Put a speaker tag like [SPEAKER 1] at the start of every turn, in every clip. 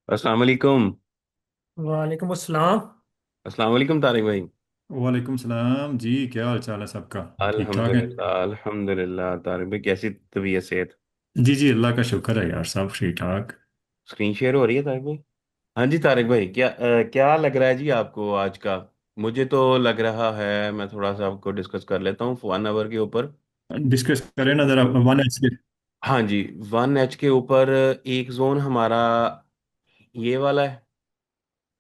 [SPEAKER 1] अस्सलाम वालेकुम।
[SPEAKER 2] वालेकुम अस्सलाम।
[SPEAKER 1] अस्सलाम वालेकुम तारिक भाई।
[SPEAKER 3] वालेकुम सलाम जी। क्या हाल चाल है सबका? ठीक ठाक है।
[SPEAKER 1] अल्हम्दुलिल्लाह अल्हम्दुलिल्लाह। तारिक भाई कैसी तबीयत सेहत?
[SPEAKER 3] जी जी, अल्लाह का शुक्र है यार, सब ठीक ठाक।
[SPEAKER 1] स्क्रीन शेयर हो रही है तारिक भाई? हाँ जी तारिक भाई, क्या लग रहा है जी आपको आज का? मुझे तो लग रहा है, मैं थोड़ा सा आपको डिस्कस कर लेता हूँ 1 आवर के ऊपर।
[SPEAKER 3] डिस्कस करें ना जरा 1 एच के।
[SPEAKER 1] हाँ जी। 1 एच के ऊपर एक जोन हमारा ये वाला है।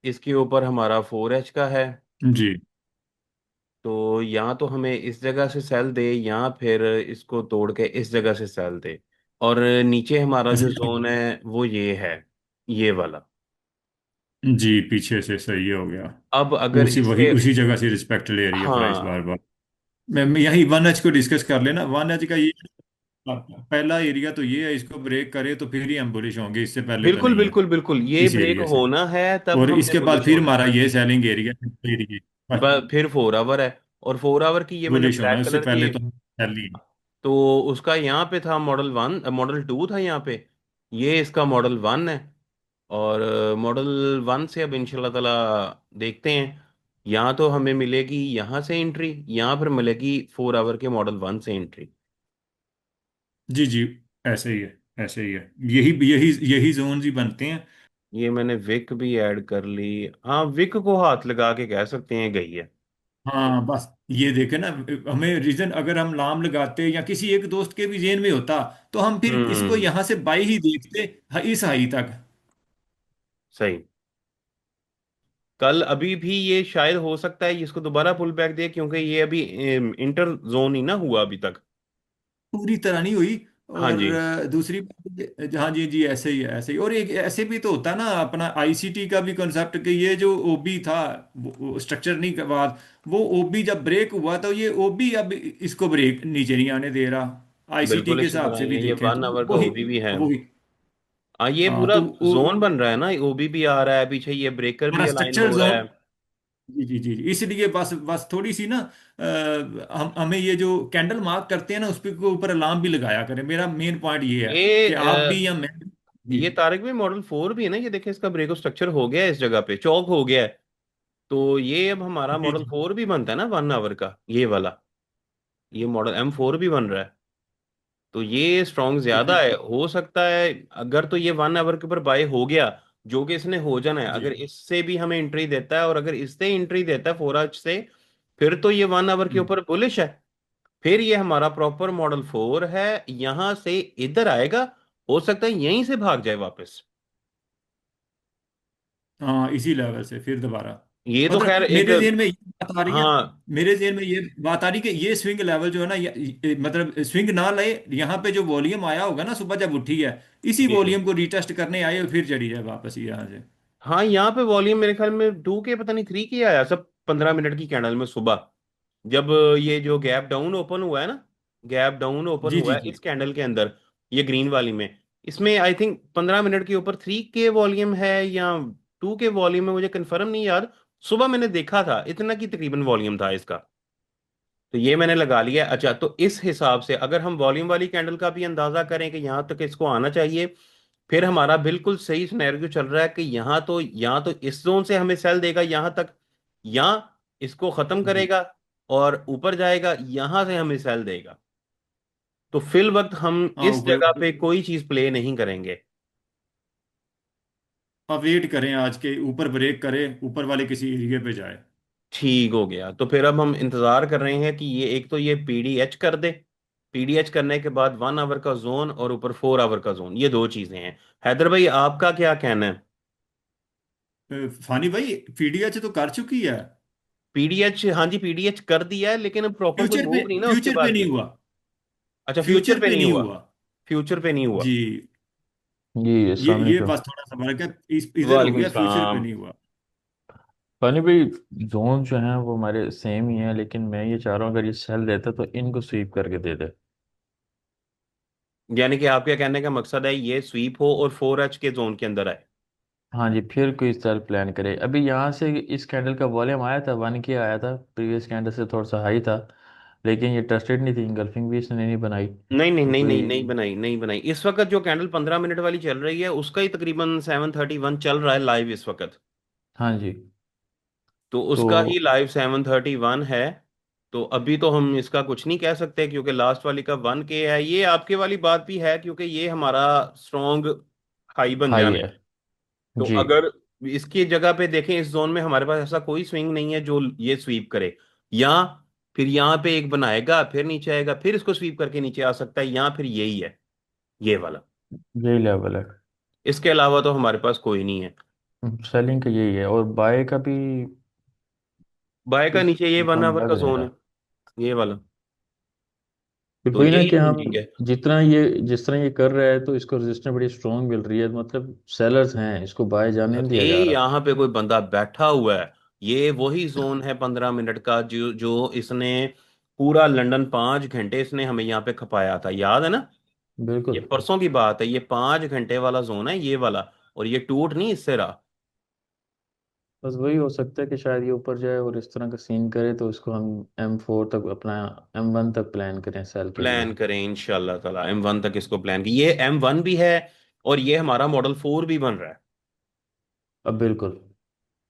[SPEAKER 1] इसके ऊपर हमारा 4 एच का है।
[SPEAKER 3] जी
[SPEAKER 1] तो या तो हमें इस जगह से सेल दे या फिर इसको तोड़ के इस जगह से सेल दे। और नीचे हमारा जो
[SPEAKER 3] अच्छा।
[SPEAKER 1] जोन है वो ये है, ये वाला।
[SPEAKER 3] जी, पीछे से सही हो गया।
[SPEAKER 1] अब अगर
[SPEAKER 3] उसी वही
[SPEAKER 1] इससे,
[SPEAKER 3] उसी जगह से रिस्पेक्ट ले रही है प्राइस बार
[SPEAKER 1] हाँ
[SPEAKER 3] बार। मैं यही 1 एच को डिस्कस कर लेना। 1 एच का ये पहला एरिया तो ये है, इसको ब्रेक करे तो फिर ही हम बुलिश होंगे, इससे पहले तो
[SPEAKER 1] बिल्कुल
[SPEAKER 3] नहीं है।
[SPEAKER 1] बिल्कुल बिल्कुल, ये
[SPEAKER 3] इस
[SPEAKER 1] ब्रेक
[SPEAKER 3] एरिया से।
[SPEAKER 1] होना है तब
[SPEAKER 3] और
[SPEAKER 1] हमने
[SPEAKER 3] इसके बाद
[SPEAKER 1] बुलिश
[SPEAKER 3] फिर
[SPEAKER 1] होना है।
[SPEAKER 3] हमारा ये सेलिंग एरिया एरिया
[SPEAKER 1] फिर 4 आवर है। और 4 आवर की ये मैंने
[SPEAKER 3] बुलिश होना है,
[SPEAKER 1] ब्लैक
[SPEAKER 3] उससे
[SPEAKER 1] कलर की
[SPEAKER 3] पहले
[SPEAKER 1] एक,
[SPEAKER 3] तो सेल ही है।
[SPEAKER 1] तो उसका यहाँ पे था मॉडल 1, मॉडल 2 था यहाँ पे। ये इसका मॉडल 1 है। और मॉडल 1 से अब इंशाल्लाह ताला देखते हैं। यहाँ तो हमें मिलेगी यहाँ से एंट्री, यहाँ पर मिलेगी 4 आवर के मॉडल 1 से एंट्री।
[SPEAKER 3] जी जी, ऐसे ही है, ऐसे ही है। यही यही यही जोन्स ही बनते हैं।
[SPEAKER 1] ये मैंने विक भी ऐड कर ली। हाँ, विक को हाथ लगा के कह सकते हैं गई है।
[SPEAKER 3] हाँ बस, ये देखे ना, हमें रीजन अगर हम लाम लगाते या किसी एक दोस्त के भी जेन में होता तो हम फिर इसको
[SPEAKER 1] हम्म।
[SPEAKER 3] यहाँ से बाई ही देखते इस हाई तक।
[SPEAKER 1] सही। कल अभी भी ये शायद हो सकता है इसको दोबारा पुल बैक दे, क्योंकि ये अभी इंटर जोन ही ना हुआ अभी तक।
[SPEAKER 3] पूरी तरह नहीं हुई।
[SPEAKER 1] हाँ
[SPEAKER 3] और
[SPEAKER 1] जी।
[SPEAKER 3] दूसरी बात हाँ जी जी, ऐसे ही है, ऐसे ही। और एक ऐसे भी तो होता है ना अपना आईसीटी का भी कॉन्सेप्ट कि ये जो ओबी था, स्ट्रक्चर नहीं के बाद, वो ओबी जब ब्रेक हुआ तो ये ओबी अब इसको ब्रेक नीचे नहीं आने दे रहा। आईसीटी
[SPEAKER 1] बिल्कुल
[SPEAKER 3] के
[SPEAKER 1] इसी
[SPEAKER 3] हिसाब
[SPEAKER 1] तरह
[SPEAKER 3] से
[SPEAKER 1] ही
[SPEAKER 3] भी
[SPEAKER 1] है, ये
[SPEAKER 3] देखें
[SPEAKER 1] वन
[SPEAKER 3] तो
[SPEAKER 1] आवर का
[SPEAKER 3] वही
[SPEAKER 1] ओबी भी है।
[SPEAKER 3] वही।
[SPEAKER 1] हाँ, ये
[SPEAKER 3] हाँ
[SPEAKER 1] पूरा
[SPEAKER 3] तो वो
[SPEAKER 1] जोन बन रहा है ना, ओबी भी आ रहा है पीछे, ये ब्रेकर भी
[SPEAKER 3] हमारा
[SPEAKER 1] अलाइन
[SPEAKER 3] स्ट्रक्चर
[SPEAKER 1] हो रहा है।
[SPEAKER 3] जोन। जी जी जी जी। इसलिए बस बस थोड़ी सी ना, हम हमें ये जो कैंडल मार्क करते हैं ना, उस पे के ऊपर अलार्म भी लगाया करें। मेरा मेन पॉइंट ये है कि आप
[SPEAKER 1] ये
[SPEAKER 3] भी या मैं भी।
[SPEAKER 1] ये तारक भी मॉडल 4 भी है ना, ये देखे इसका ब्रेक स्ट्रक्चर हो गया है, इस जगह पे चौक हो गया है। तो ये अब हमारा
[SPEAKER 3] जी
[SPEAKER 1] मॉडल
[SPEAKER 3] जी
[SPEAKER 1] फोर भी बनता है ना 1 आवर का, ये वाला। ये मॉडल M4 भी बन रहा है। तो ये स्ट्रॉन्ग
[SPEAKER 3] जी
[SPEAKER 1] ज्यादा
[SPEAKER 3] जी
[SPEAKER 1] है, हो सकता है। अगर तो ये 1 आवर के ऊपर बाय हो गया, जो कि इसने हो जाना है,
[SPEAKER 3] जी।
[SPEAKER 1] अगर इससे भी हमें एंट्री देता है और अगर इससे एंट्री देता है 4 आवर से, फिर तो ये 1 आवर के
[SPEAKER 3] हम्म।
[SPEAKER 1] ऊपर बुलिश है। फिर ये हमारा प्रॉपर मॉडल 4 है, यहां से इधर आएगा। हो सकता है यहीं से भाग जाए वापस।
[SPEAKER 3] हाँ, इसी लेवल से फिर दोबारा।
[SPEAKER 1] ये तो
[SPEAKER 3] मतलब
[SPEAKER 1] खैर एक,
[SPEAKER 3] मेरे जेन में ये बात आ रही है।
[SPEAKER 1] हाँ
[SPEAKER 3] मेरे जेन में ये बात आ रही कि ये स्विंग लेवल जो है ना, मतलब स्विंग ना ले। यहाँ पे जो वॉल्यूम आया होगा ना सुबह जब उठी है, इसी
[SPEAKER 1] जी जी।
[SPEAKER 3] वॉल्यूम को रीटेस्ट करने आए और फिर चढ़ी जाए वापस यहाँ से।
[SPEAKER 1] हाँ, यहाँ पे वॉल्यूम मेरे ख्याल में 2 के पता नहीं 3 की आया सब 15 मिनट की कैंडल में सुबह, जब ये जो गैप डाउन ओपन हुआ है ना, गैप डाउन ओपन
[SPEAKER 3] जी
[SPEAKER 1] हुआ
[SPEAKER 3] जी
[SPEAKER 1] है
[SPEAKER 3] जी
[SPEAKER 1] इस कैंडल के अंदर, ये ग्रीन वाली में। इसमें आई थिंक 15 मिनट के ऊपर 3 के वॉल्यूम है या 2 के वॉल्यूम है, मुझे कंफर्म नहीं याद। सुबह मैंने देखा था इतना की तकरीबन वॉल्यूम था इसका। तो ये मैंने लगा लिया। अच्छा, तो इस हिसाब से अगर हम वॉल्यूम वाली कैंडल का भी अंदाजा करें कि यहाँ तक इसको आना चाहिए, फिर हमारा बिल्कुल सही सिनेरियो चल रहा है कि यहाँ तो इस जोन से हमें सेल देगा यहाँ तक, या इसको खत्म
[SPEAKER 3] जी।
[SPEAKER 1] करेगा और ऊपर जाएगा, यहाँ से हमें सेल देगा। तो फिल वक्त हम
[SPEAKER 3] हाँ,
[SPEAKER 1] इस
[SPEAKER 3] ऊपर।
[SPEAKER 1] जगह पे कोई चीज प्ले नहीं करेंगे।
[SPEAKER 3] अब वेट करें आज के ऊपर ब्रेक करे, ऊपर वाले किसी एरिया पे जाए।
[SPEAKER 1] ठीक हो गया, तो फिर अब हम इंतजार कर रहे हैं कि ये एक तो ये PDH कर दे। PDH करने के बाद 1 आवर का जोन और ऊपर 4 आवर का जोन, ये दो चीजें हैं। हैदर भाई आपका क्या कहना है?
[SPEAKER 3] फानी भाई, पीडीएच तो कर चुकी है।
[SPEAKER 1] PDH, हाँ जी PDH कर दिया है, लेकिन अब प्रॉपर कोई मूव नहीं ना उसके
[SPEAKER 3] फ्यूचर पे
[SPEAKER 1] बाद
[SPEAKER 3] नहीं
[SPEAKER 1] भी।
[SPEAKER 3] हुआ।
[SPEAKER 1] अच्छा, फ्यूचर
[SPEAKER 3] फ्यूचर
[SPEAKER 1] पे
[SPEAKER 3] पे
[SPEAKER 1] नहीं
[SPEAKER 3] नहीं
[SPEAKER 1] हुआ।
[SPEAKER 3] हुआ।
[SPEAKER 1] फ्यूचर पे नहीं हुआ।
[SPEAKER 3] जी।
[SPEAKER 4] जी अस्सलाम
[SPEAKER 3] ये
[SPEAKER 4] वालेकुम।
[SPEAKER 3] बस थोड़ा सा फर्क है। इधर हो
[SPEAKER 1] वालेकुम
[SPEAKER 3] गया, फ्यूचर पे
[SPEAKER 1] सलाम।
[SPEAKER 3] नहीं हुआ।
[SPEAKER 4] पानी भाई, जोन जो हैं वो हमारे सेम ही हैं, लेकिन मैं ये चाह रहा हूँ अगर ये सेल देता तो इनको स्वीप करके दे दे।
[SPEAKER 1] यानी कि आपके कहने का मकसद है ये स्वीप हो और 4H के जोन के अंदर आए।
[SPEAKER 4] हाँ जी, फिर कोई सेल प्लान करे। अभी यहाँ से इस कैंडल का वॉल्यूम आया था, 1 के आया था, प्रीवियस कैंडल से थोड़ा सा हाई था। लेकिन ये ट्रस्टेड नहीं थी, इंगल्फिंग भी इसने नहीं बनाई।
[SPEAKER 1] नहीं नहीं
[SPEAKER 4] तो
[SPEAKER 1] नहीं
[SPEAKER 4] कोई।
[SPEAKER 1] नहीं नहीं बनाई, नहीं बनाई। इस वक्त जो कैंडल 15 मिनट वाली चल रही है उसका ही तकरीबन 7:31 चल रहा है लाइव इस वक्त।
[SPEAKER 4] हाँ जी।
[SPEAKER 1] तो
[SPEAKER 4] तो
[SPEAKER 1] उसका ही लाइव 7:31 है। तो अभी तो हम इसका कुछ नहीं कह सकते क्योंकि लास्ट वाली का 1K है। ये आपके वाली बात भी है क्योंकि ये हमारा स्ट्रॉन्ग हाई बन
[SPEAKER 4] हाई
[SPEAKER 1] जाना
[SPEAKER 4] है।
[SPEAKER 1] है। तो
[SPEAKER 4] जी।
[SPEAKER 1] अगर इसकी जगह पे देखें, इस जोन में हमारे पास ऐसा कोई स्विंग नहीं है जो ये स्वीप करे। या फिर यहाँ पे एक बनाएगा फिर नीचे आएगा फिर इसको स्वीप करके नीचे आ सकता है, या फिर यही है ये वाला।
[SPEAKER 4] यही लेवल है।
[SPEAKER 1] इसके अलावा तो हमारे पास कोई नहीं है।
[SPEAKER 4] सेलिंग का यही है, और बाय का भी
[SPEAKER 1] बाय का
[SPEAKER 4] कुछ
[SPEAKER 1] नीचे ये वन
[SPEAKER 4] कंफर्म
[SPEAKER 1] आवर
[SPEAKER 4] लग
[SPEAKER 1] का जोन
[SPEAKER 4] रहेगा।
[SPEAKER 1] है, ये वाला।
[SPEAKER 4] फिर
[SPEAKER 1] तो
[SPEAKER 4] वही ना
[SPEAKER 1] यही
[SPEAKER 4] कि
[SPEAKER 1] जोन
[SPEAKER 4] हम
[SPEAKER 1] ठीक है।
[SPEAKER 4] जिस तरह ये कर रहा है तो इसको रेजिस्टेंस बड़ी स्ट्रांग मिल रही है, मतलब सेलर्स हैं, इसको बाय जाने नहीं
[SPEAKER 1] अरे
[SPEAKER 4] दिया जा रहा।
[SPEAKER 1] यहाँ पे कोई बंदा बैठा हुआ है। ये वही जोन है 15 मिनट का जो जो इसने पूरा लंदन 5 घंटे इसने हमें यहाँ पे खपाया था, याद है ना। ये
[SPEAKER 4] बिल्कुल।
[SPEAKER 1] परसों की बात है, ये 5 घंटे वाला जोन है ये वाला। और ये टूट नहीं इससे रहा।
[SPEAKER 4] बस वही हो सकता है कि शायद ये ऊपर जाए और इस तरह का सीन करे, तो इसको हम M4 तक अपना, M1 तक प्लान करें सेल के लिए।
[SPEAKER 1] प्लान करें इंशाल्लाह ताला M1 तक इसको प्लान की। ये M1 भी है और ये हमारा मॉडल 4 भी बन रहा है।
[SPEAKER 4] अब बिल्कुल।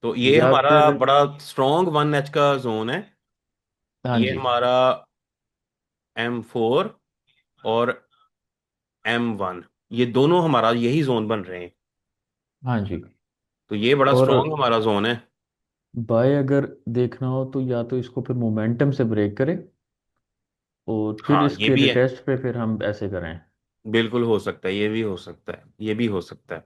[SPEAKER 1] तो ये
[SPEAKER 4] या
[SPEAKER 1] हमारा
[SPEAKER 4] फिर।
[SPEAKER 1] बड़ा स्ट्रॉन्ग 1H का जोन है।
[SPEAKER 4] हाँ
[SPEAKER 1] ये
[SPEAKER 4] जी।
[SPEAKER 1] हमारा M4 और M1, ये दोनों हमारा यही जोन बन रहे हैं।
[SPEAKER 4] हाँ जी।
[SPEAKER 1] तो ये बड़ा
[SPEAKER 4] और
[SPEAKER 1] स्ट्रॉन्ग हमारा जोन है।
[SPEAKER 4] बाय अगर देखना हो तो या तो इसको फिर मोमेंटम से ब्रेक करें, और फिर
[SPEAKER 1] हाँ ये
[SPEAKER 4] इसके
[SPEAKER 1] भी है,
[SPEAKER 4] रिटेस्ट पे फिर हम ऐसे करें।
[SPEAKER 1] बिल्कुल हो सकता है, ये भी हो सकता है, ये भी हो सकता है।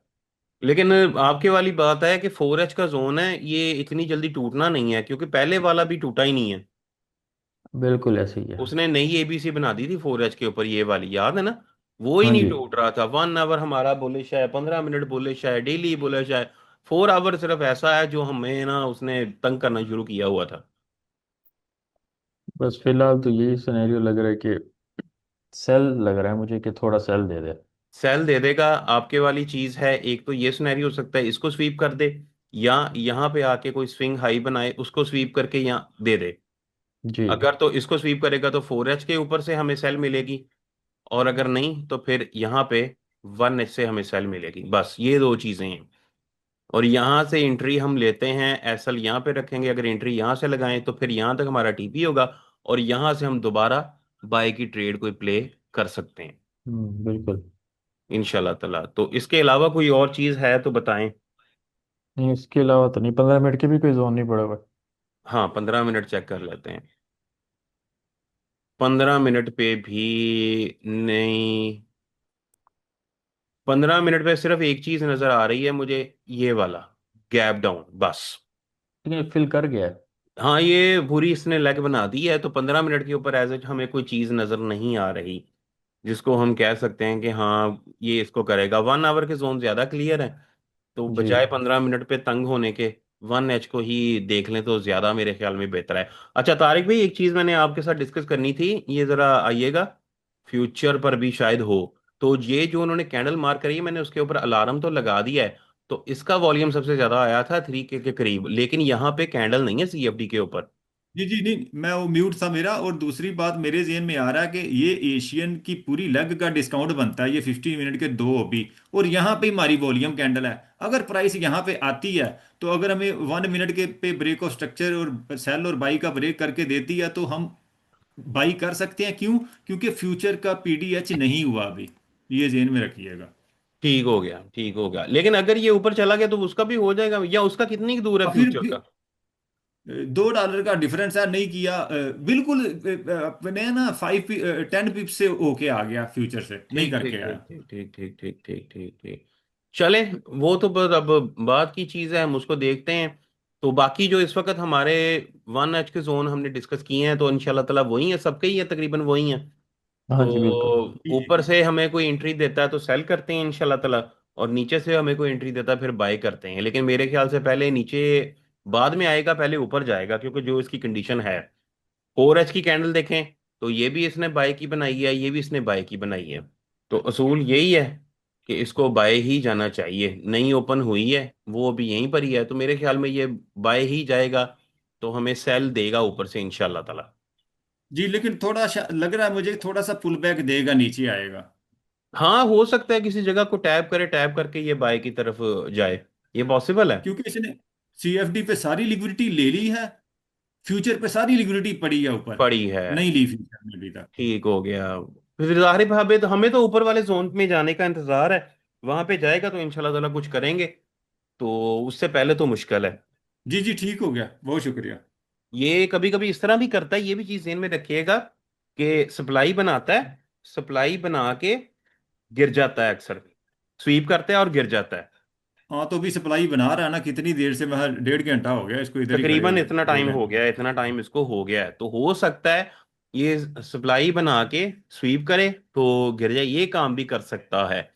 [SPEAKER 1] लेकिन आपके वाली बात है कि 4H का जोन है, ये इतनी जल्दी टूटना नहीं है क्योंकि पहले वाला भी टूटा ही नहीं है।
[SPEAKER 4] बिल्कुल ऐसे ही है।
[SPEAKER 1] उसने नई ABC बना दी थी 4H के ऊपर, ये वाली याद है ना। वो ही
[SPEAKER 4] हाँ
[SPEAKER 1] नहीं
[SPEAKER 4] जी।
[SPEAKER 1] टूट रहा था। 1 आवर हमारा बुलिश है, 15 मिनट बुलिश है, डेली बुलिश है। 4 आवर सिर्फ ऐसा है जो हमें ना उसने तंग करना शुरू किया हुआ था।
[SPEAKER 4] बस फिलहाल तो यही सिनेरियो लग रहा है कि सेल लग रहा है मुझे कि थोड़ा सेल दे दे।
[SPEAKER 1] सेल दे देगा। आपके वाली चीज है, एक तो ये सिनेरियो हो सकता है इसको स्वीप कर दे, या यहाँ पे आके कोई स्विंग हाई बनाए उसको स्वीप करके यहाँ दे दे।
[SPEAKER 4] जी।
[SPEAKER 1] अगर तो इसको स्वीप करेगा तो 4H के ऊपर से हमें सेल मिलेगी। और अगर नहीं तो फिर यहाँ पे 1H से हमें सेल मिलेगी। बस ये दो चीजें हैं। और यहाँ से एंट्री हम लेते हैं, एसएल यहाँ पे रखेंगे। अगर एंट्री यहाँ से लगाएं तो फिर यहाँ तक हमारा टीपी होगा। और यहाँ से हम दोबारा बाय की ट्रेड कोई प्ले कर सकते हैं
[SPEAKER 4] बिल्कुल।
[SPEAKER 1] इंशाल्लाह ताला। तो इसके अलावा कोई और चीज है तो बताएं।
[SPEAKER 4] नहीं, इसके अलावा तो नहीं, 15 मिनट के भी कोई जोन नहीं पड़ा हुआ।
[SPEAKER 1] हाँ 15 मिनट चेक कर लेते हैं। 15 मिनट पे भी नहीं। 15 मिनट पे सिर्फ एक चीज नजर आ रही है मुझे, ये वाला गैप डाउन बस।
[SPEAKER 4] लेकिन फिल कर गया है।
[SPEAKER 1] हाँ ये पूरी इसने लेग बना दी है। तो 15 मिनट के ऊपर एज हमें कोई चीज नजर नहीं आ रही जिसको हम कह सकते हैं कि हाँ ये इसको करेगा। 1 आवर के जोन ज्यादा क्लियर है। तो
[SPEAKER 4] जी।
[SPEAKER 1] बजाय 15 मिनट पे तंग होने के 1H को ही देख लें तो ज्यादा मेरे ख्याल में बेहतर है। अच्छा तारिक भाई, एक चीज मैंने आपके साथ डिस्कस करनी थी, ये जरा आइएगा। फ्यूचर पर भी शायद हो। तो ये जो उन्होंने कैंडल मार्क करी है मैंने उसके ऊपर अलार्म तो लगा दिया है। तो इसका वॉल्यूम सबसे ज्यादा आया था 3K के करीब, लेकिन यहाँ पे कैंडल नहीं है CFD के ऊपर।
[SPEAKER 3] जी जी नहीं, मैं वो म्यूट था मेरा। और दूसरी बात मेरे जेहन में आ रहा है कि ये एशियन की पूरी लेग का डिस्काउंट बनता है, ये 15 मिनट के दो ओबी। और यहाँ पे हमारी वॉल्यूम कैंडल है। अगर प्राइस यहाँ पे आती है तो अगर हमें 1 मिनट के पे ब्रेक ऑफ स्ट्रक्चर और सेल और बाई का ब्रेक करके देती है तो हम बाई कर सकते हैं। क्यों? क्योंकि फ्यूचर का पीडीएच नहीं हुआ अभी। ये जेहन में रखिएगा।
[SPEAKER 1] ठीक हो गया, ठीक हो गया। लेकिन अगर ये ऊपर चला गया तो उसका भी हो जाएगा, या उसका कितनी दूर है
[SPEAKER 3] और
[SPEAKER 1] फ्यूचर
[SPEAKER 3] फिर
[SPEAKER 1] का।
[SPEAKER 3] $2 का डिफरेंस है, नहीं किया बिल्कुल अपने ना 10 पिप से होके आ गया, फ्यूचर से नहीं
[SPEAKER 1] ठीक ठीक
[SPEAKER 3] करके
[SPEAKER 1] ठीक
[SPEAKER 3] आया।
[SPEAKER 1] ठीक ठीक ठीक ठीक ठीक ठीक ठीक। चले, वो तो बस अब बात की चीज है, हम उसको देखते हैं। तो बाकी जो इस वक्त हमारे 1H के जोन हमने डिस्कस किए हैं तो इंशाल्लाह ताला वही है, सबके ही है, तकरीबन वही है।
[SPEAKER 4] हाँ
[SPEAKER 1] तो
[SPEAKER 4] जी बिल्कुल।
[SPEAKER 3] जी जी
[SPEAKER 1] ऊपर
[SPEAKER 3] जी।
[SPEAKER 1] से हमें कोई एंट्री देता है तो सेल करते हैं इंशाल्लाह ताला। और नीचे से हमें कोई एंट्री देता है फिर बाय करते हैं। लेकिन मेरे ख्याल से पहले नीचे बाद में आएगा, पहले ऊपर जाएगा क्योंकि जो इसकी कंडीशन है। 4H की कैंडल देखें तो ये भी इसने बाय की बनाई है, ये भी इसने बाय की बनाई है। तो असूल यही है कि इसको बाय ही जाना चाहिए। नई ओपन हुई है, वो अभी यहीं पर ही है, तो मेरे ख्याल में ये बाय ही जाएगा। तो हमें सेल देगा ऊपर से इंशाल्लाह ताला।
[SPEAKER 3] जी, लेकिन थोड़ा लग रहा है मुझे थोड़ा सा पुल बैक देगा, नीचे आएगा।
[SPEAKER 1] हाँ, हो सकता है किसी जगह को टैप करे, टैप करके ये बाय की तरफ जाए। ये पॉसिबल है।
[SPEAKER 3] क्योंकि इसने सीएफडी पे सारी लिक्विडिटी ले ली है, फ्यूचर पे सारी लिक्विडिटी पड़ी है ऊपर,
[SPEAKER 1] पड़ी है।
[SPEAKER 3] नहीं ली फ्यूचर में अभी तक।
[SPEAKER 1] ठीक हो गया। फिर जाहिर भावे तो हमें तो ऊपर वाले जोन में जाने का इंतजार है। वहां पे जाएगा तो इंशाल्लाह ताला कुछ करेंगे। तो उससे पहले तो मुश्किल है।
[SPEAKER 3] जी जी, ठीक हो गया, बहुत शुक्रिया।
[SPEAKER 1] ये कभी कभी इस तरह भी करता है, ये भी चीज ध्यान में रखिएगा कि सप्लाई बनाता है, सप्लाई बना के गिर जाता है अक्सर। स्वीप करता है और गिर जाता है।
[SPEAKER 3] हाँ, तो अभी सप्लाई बना रहा है ना, कितनी देर से, मैं 1.5 घंटा हो गया इसको इधर ही खड़े
[SPEAKER 1] तकरीबन
[SPEAKER 3] हुए,
[SPEAKER 1] इतना
[SPEAKER 3] दो
[SPEAKER 1] टाइम हो
[SPEAKER 3] घंटे
[SPEAKER 1] गया है, इतना टाइम इसको हो गया है, तो हो सकता है ये सप्लाई बना के स्वीप करे तो गिर जाए, ये काम भी कर सकता है।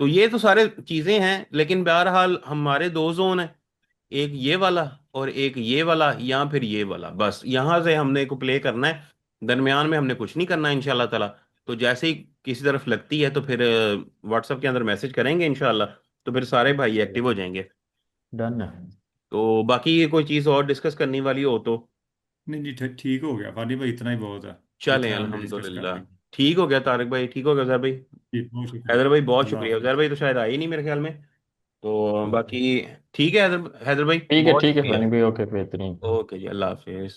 [SPEAKER 1] तो ये तो सारे चीजें हैं, लेकिन बहरहाल हमारे दो जोन हैं, एक ये वाला और एक ये वाला, या फिर ये वाला, बस यहां से हमने को प्ले करना है। दरमियान में हमने कुछ नहीं करना है इंशाल्लाह ताला। तो जैसे ही किसी तरफ लगती है तो फिर व्हाट्सएप के अंदर मैसेज करेंगे इंशाल्लाह। तो फिर सारे भाई एक्टिव हो जाएंगे।
[SPEAKER 4] डन है।
[SPEAKER 1] तो बाकी कोई चीज़ और डिस्कस करने वाली हो तो।
[SPEAKER 3] नहीं नहीं, ठीक हो गया फानी भाई, इतना ही बहुत है
[SPEAKER 1] चलें,
[SPEAKER 3] जितना हमने डिस्कस कर
[SPEAKER 1] अल्हम्दुलिल्लाह।
[SPEAKER 3] लिया।
[SPEAKER 1] ठीक हो गया तारिक भाई, ठीक हो गया उजैर भाई।
[SPEAKER 3] जी, बहुत शुक्रिया।
[SPEAKER 1] हैदर भाई बहुत
[SPEAKER 3] अल्लाह
[SPEAKER 1] शुक्रिया,
[SPEAKER 3] हाफिज।
[SPEAKER 1] उजैर भाई तो शायद आए ही नहीं मेरे ख्याल में। तो
[SPEAKER 3] ओके।
[SPEAKER 1] बाकी ठीक है हैदर, हैदर भाई
[SPEAKER 4] ठीक है,
[SPEAKER 1] बहुत
[SPEAKER 4] ठीक है
[SPEAKER 1] शुक्रिया।
[SPEAKER 4] फनी भाई, ओके बेहतरीन।
[SPEAKER 1] ओके जी, अल्लाह हाफिज।